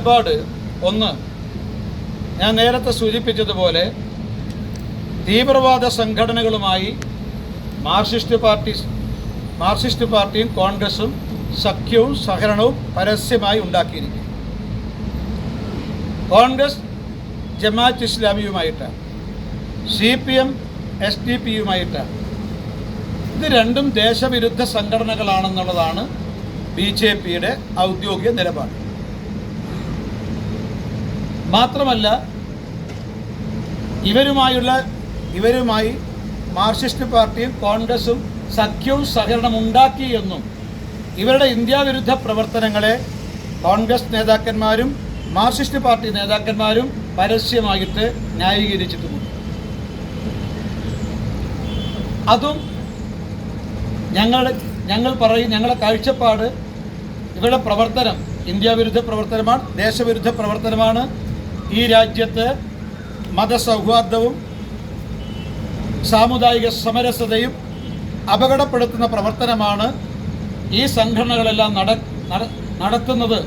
നിലപാട് ഒന്ന്, ഞാൻ നേരത്തെ സൂചിപ്പിച്ചതുപോലെ തീവ്രവാദ സംഘടനകളുമായി മാർക്സിസ്റ്റ് പാർട്ടിയും കോൺഗ്രസും സഖ്യവും സഹകരണവും പരസ്യമായി ഉണ്ടാക്കിയിരിക്കും. കോൺഗ്രസ് ജമാഅത്ത് ഇസ്ലാമിയുമായിട്ടാണ്, CPM SDP-യുമായിട്ടാണ്. ഇത് രണ്ടും ദേശവിരുദ്ധ സംഘടനകളാണെന്നുള്ളതാണ് BJPയുടെ ഔദ്യോഗിക നിലപാട്. മാത്രമല്ല ഇവരുമായി മാർക്സിസ്റ്റ് പാർട്ടിയും കോൺഗ്രസും സഖ്യവും സഹകരണം ഉണ്ടാക്കി എന്നും ഇവരുടെ ഇന്ത്യ വിരുദ്ധ പ്രവർത്തനങ്ങളെ കോൺഗ്രസ് നേതാക്കന്മാരും മാർക്സിസ്റ്റ് പാർട്ടി നേതാക്കന്മാരും പരസ്യമായിട്ട് ന്യായീകരിച്ചിട്ടുമുണ്ട്. അതും ഞങ്ങളുടെ കാഴ്ചപ്പാട് ഇവരുടെ പ്രവർത്തനം ഇന്ത്യ വിരുദ്ധ പ്രവർത്തനമാണ്, ദേശവിരുദ്ധ പ്രവർത്തനമാണ്. ഈ രാജ്യത്ത് മതസൗഹാർദ്ദവും സാമുദായിക സമരസതയും അപകടപ്പെടുത്തുന്ന പ്രവർത്തനമാണ് ഈ സംഘടനകളെല്ലാം നടത്തുന്നത്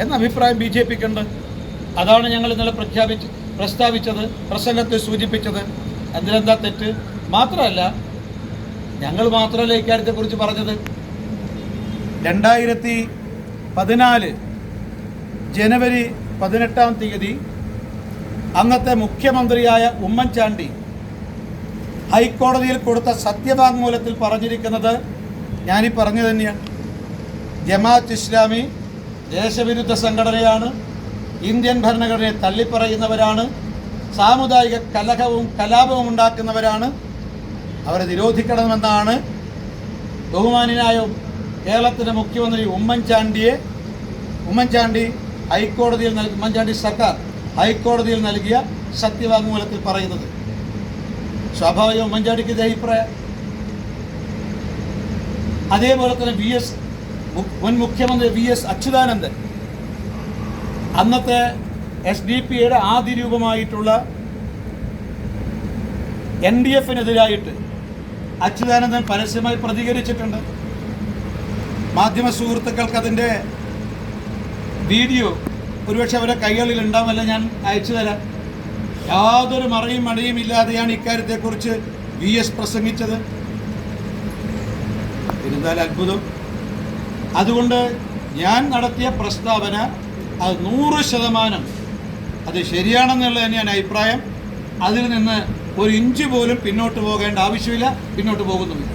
എന്ന അഭിപ്രായം BJPക്കുണ്ട്. അതാണ് ഞങ്ങൾ ഇന്നലെ പ്രസ്താവിച്ചത്, പ്രസംഗത്തിൽ സൂചിപ്പിച്ചത്. അതിലെന്താ തെറ്റ്? മാത്രമല്ല ഞങ്ങൾ മാത്രമല്ല ഇക്കാര്യത്തെക്കുറിച്ച് പറഞ്ഞത്. 2014 ജനുവരി 18-ാം തീയതി അന്നത്തെ മുഖ്യമന്ത്രിയായ ഉമ്മൻചാണ്ടി ഹൈക്കോടതിയിൽ കൊടുത്ത സത്യവാങ്മൂലത്തിൽ പറഞ്ഞിരിക്കുന്നത് ഞാനീ പറഞ്ഞു തന്നെയാണ്. ജമാഅത്ത് ഇസ്ലാമി ദേശവിരുദ്ധ സംഘടനയാണ്, ഇന്ത്യൻ ഭരണഘടനയെ തള്ളിപ്പറയുന്നവരാണ്, സാമുദായിക കലാപവും ഉണ്ടാക്കുന്നവരാണ്, അവരെ നിരോധിക്കണമെന്നാണ് ബഹുമാന്യനായ കേരളത്തിൻ്റെ മുഖ്യമന്ത്രി ഉമ്മൻചാണ്ടി സർക്കാർ ഹൈക്കോടതിയിൽ നൽകിയ സത്യവാങ്മൂലത്തിൽ പറയുന്നത്. സ്വാഭാവികം ഉമ്മൻചാണ്ടിക്ക് ഇത് അഭിപ്രായം. അതേപോലെ തന്നെ മുൻ മുഖ്യമന്ത്രി VS അച്യുതാനന്ദൻ അന്നത്തെ SDP-യുടെ ആദ്യ രൂപമായിട്ടുള്ള NDF-നെതിരായിട്ട് അച്യുതാനന്ദൻ പരസ്യമായി പ്രതികരിച്ചിട്ടുണ്ട്. മാധ്യമ സുഹൃത്തുക്കൾക്ക് അതിൻ്റെ വീഡിയോ ഒരുപക്ഷെ അവരുടെ കൈകളിൽ ഉണ്ടാവുമല്ല, ഞാൻ അയച്ചു തരാം. യാതൊരു മടിയും ഇല്ലാതെയാണ് ഇക്കാര്യത്തെക്കുറിച്ച് VS പ്രസംഗിച്ചത്. എന്തായാലും അത്ഭുതം. അതുകൊണ്ട് ഞാൻ നടത്തിയ പ്രസ്താവന അത് 100% അത് ശരിയാണെന്നുള്ളത് തന്നെയാണ് അഭിപ്രായം. അതിൽ നിന്ന് ഒരു ഇഞ്ച് പോലും പിന്നോട്ട് പോകേണ്ട ആവശ്യമില്ല, പിന്നോട്ട് പോകുന്നുമില്ല.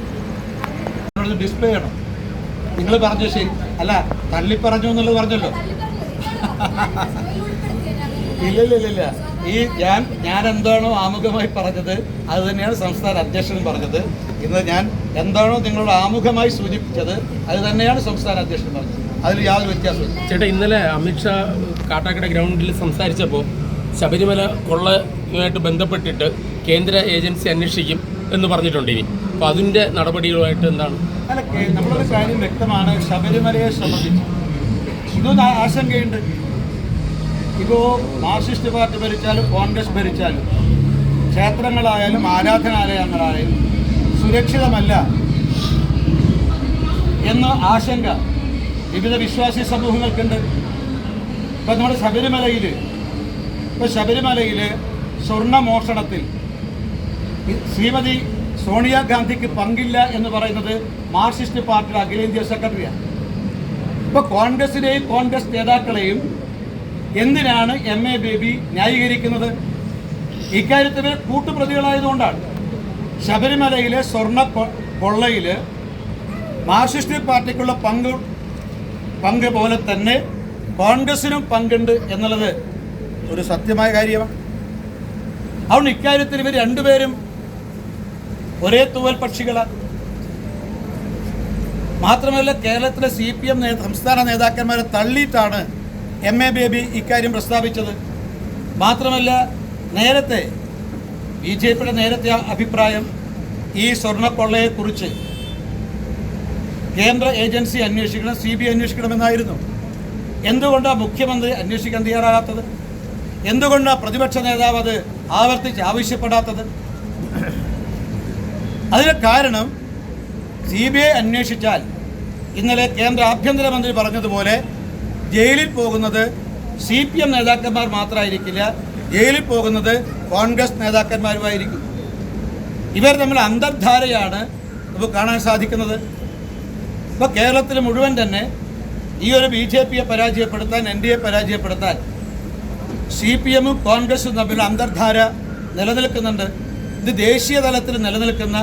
ഡിസ്പ്ലേ ചെയ്യണം. നിങ്ങൾ പറഞ്ഞു ശരി അല്ല, തള്ളിപ്പറഞ്ഞു എന്നുള്ളത് പറഞ്ഞല്ലോ. ഇല്ല ഈ ഞാൻ എന്താണോ ആമുഖമായി പറഞ്ഞത് അത് തന്നെയാണ് സംസ്ഥാന അധ്യക്ഷനും പറഞ്ഞത്. ഇന്ന് ഞാൻ എന്താണോ നിങ്ങളോട് ആമുഖമായി സൂചിപ്പിച്ചത് അത് തന്നെയാണ് സംസ്ഥാന അധ്യക്ഷൻ പറഞ്ഞത്. അതിൽ യാതൊരു വ്യത്യാസമില്ല. ചേട്ടാ, ഇന്നലെ അമിത്ഷാ കാട്ടാക്കട ഗ്രൗണ്ടിൽ സംസാരിച്ചപ്പോൾ ശബരിമല കൊള്ളയുമായിട്ട് ബന്ധപ്പെട്ടിട്ട് കേന്ദ്ര ഏജൻസി അന്വേഷിക്കും എന്ന് പറഞ്ഞിട്ടുണ്ട്. ഇനി അപ്പോൾ അതിൻ്റെ നടപടികളുമായിട്ട് എന്താണ്? അല്ല, നമ്മളൊരു കാര്യം വ്യക്തമാണ്. ശബരിമലയെ സംബന്ധിച്ച് ഇതൊന്നും ആശങ്കയുണ്ട്. ഇപ്പോൾ മാർക്സിസ്റ്റ് പാർട്ടി ഭരിച്ചാലും കോൺഗ്രസ് ഭരിച്ചാലും ക്ഷേത്രങ്ങളായാലും ആരാധനാലയങ്ങളായാലും സുരക്ഷിതമല്ല എന്ന ആശങ്ക വിവിധ വിശ്വാസി സമൂഹങ്ങൾക്കുണ്ട്. ഇപ്പം നമ്മുടെ ശബരിമലയിൽ സ്വർണ്ണ മോഷണത്തിൽ ശ്രീമതി സോണിയാഗാന്ധിക്ക് പങ്കില്ല എന്ന് പറയുന്നത് മാർക്സിസ്റ്റ് പാർട്ടിയുടെ അഖിലേന്ത്യാ സെക്രട്ടറിയാണ്. ഇപ്പോൾ കോൺഗ്രസിനെയും കോൺഗ്രസ് നേതാക്കളെയും എന്തിനാണ് MA ബേബി ന്യായീകരിക്കുന്നത്? ഇക്കാര്യത്തിൽ കൂട്ടുപ്രതികളായതുകൊണ്ടാണ്. ശബരിമലയിലെ സ്വർണ്ണ കൊള്ളയിൽ മാർക്സിസ്റ്റ് പാർട്ടിക്കുള്ള പങ്ക് പോലെ തന്നെ കോൺഗ്രസിനും പങ്കുണ്ട് എന്നുള്ളത് ഒരു സത്യമായ കാര്യമാണ്. അതുകൊണ്ട് ഇക്കാര്യത്തിൽ ഇവർ രണ്ടുപേരും ഒരേ തൂവൽ പക്ഷികളാണ്. മാത്രമല്ല കേരളത്തിലെ CPM സംസ്ഥാന നേതാക്കന്മാരെ തള്ളിയിട്ടാണ് MA ബേബി ഇക്കാര്യം പ്രസ്താവിച്ചത്. മാത്രമല്ല നേരത്തെ BJPയുടെ നേരത്തെ അഭിപ്രായം ഈ സ്വർണ്ണക്കൊള്ളയെക്കുറിച്ച് കേന്ദ്ര ഏജൻസി അന്വേഷിക്കണം, CBI അന്വേഷിക്കണമെന്നായിരുന്നു. എന്തുകൊണ്ടാണ് മുഖ്യമന്ത്രി അന്വേഷിക്കാൻ തയ്യാറാകാത്തത്? എന്തുകൊണ്ടാണ് പ്രതിപക്ഷ നേതാവ് അത് ആവർത്തിച്ച് ആവശ്യപ്പെടാത്തത്? അതിന് കാരണം CBI അന്വേഷിച്ചാൽ ഇന്നലെ കേന്ദ്ര ആഭ്യന്തരമന്ത്രി പറഞ്ഞതുപോലെ ജയിലിൽ പോകുന്നത് CPM നേതാക്കന്മാർ മാത്രമായിരിക്കില്ല, ജയിലിൽ പോകുന്നത് കോൺഗ്രസ് നേതാക്കന്മാരുമായിരിക്കും. ഇവർ തമ്മിൽ അന്തർധാരയാണ് നമുക്ക് കാണാൻ സാധിക്കുന്നത്. ഇപ്പോൾ കേരളത്തിൽ മുഴുവൻ തന്നെ ഈ ഒരു BJPയെ പരാജയപ്പെടുത്താൻ, NDA പരാജയപ്പെടുത്താൻ CPMും കോൺഗ്രസും തമ്മിൽ അന്തർധാര നിലനിൽക്കുന്നുണ്ട്. ഇത് ദേശീയ തലത്തിൽ നിലനിൽക്കുന്ന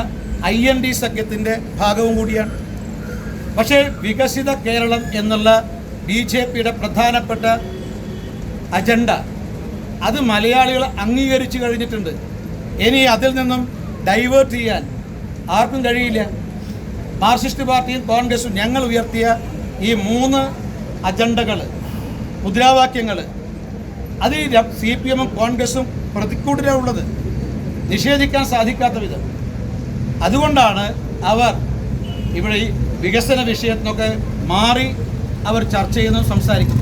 IND സഖ്യത്തിൻ്റെ ഭാഗവും കൂടിയാണ്. പക്ഷേ വികസിത കേരളം എന്നുള്ള BJPയുടെ പ്രധാനപ്പെട്ട അജണ്ട അത് മലയാളികൾ അംഗീകരിച്ചു കഴിഞ്ഞിട്ടുണ്ട്. ഇനി അതിൽ നിന്നും ഡൈവേർട്ട് ചെയ്യാൻ ആർക്കും കഴിയില്ല. മാർക്സിസ്റ്റ് പാർട്ടിയും കോൺഗ്രസും ഞങ്ങൾ ഉയർത്തിയ ഈ 3 അജണ്ടകൾ, മുദ്രാവാക്യങ്ങൾ, അത് CPMും കോൺഗ്രസും പ്രതിക്കൂട്ടിലുള്ളത്, നിഷേധിക്കാൻ സാധിക്കാത്ത വിധം. അതുകൊണ്ടാണ് അവർ ഇവിടെ ഈ വികസന വിഷയത്തിനൊക്കെ മാറി അവർ ചർച്ച ചെയ്യുന്നതും സംസാരിക്കുന്നത്.